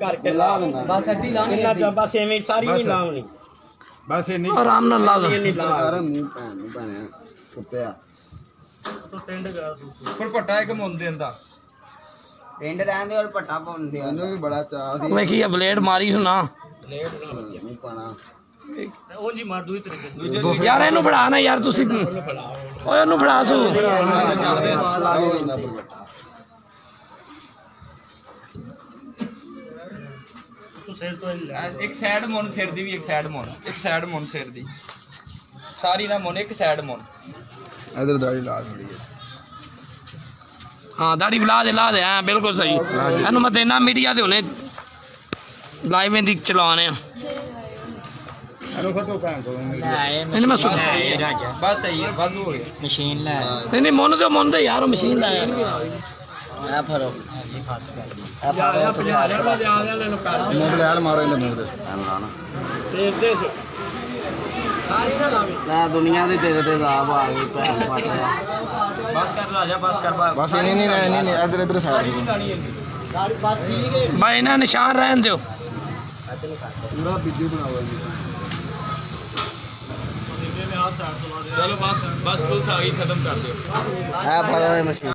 करके ला देना बस अद्धी लानी इन्ना च बस एवें सारी नहीं लावनी बस ये नहीं आराम नाल ला दो कर मुंह पैने कुत्तेया तो टेंड कर पर पट्टा एक मुंदे अंदा टेंड रहंदे और पट्टा पाउंदे इन्हों भी बड़ा चाह सी मैं की ब्लेड मारी सुना ब्लेड नहीं पाना ਉਹ ਜੀ ਮਾਰ ਦੂਈ ਤਰੀਕੇ यार ਇਹਨੂੰ ਫੜਾ ਨਾ यार ਤੁਸੀਂ ਓਏ ਉਹਨੂੰ ਫੜਾ ਸੂ एक साइड मुन सिर दी भी एक साइड मुन सिर दी सारी ना मुन एक साइड मुन इधर दाढ़ी ला दी हाँ दाढ़ी ला दे हाँ बिल्कुल सही एनू मैं देना मीडिया दे हुणे लाइव दी चलाने नहीं मैं सुन बस सही है वादू हो गया मशीन ला नहीं मुन दे यार मशीन ला आ फरो मारो दुनिया दे तेरे ते लाभ आ गई बस कर राजा बस कर बस नहीं इधर इधर बस ठीक है भाई इन्हें निशान रहन दो पूरा वीडियो बनाओ चलो बस पुलिस आ गई खत्म कर दो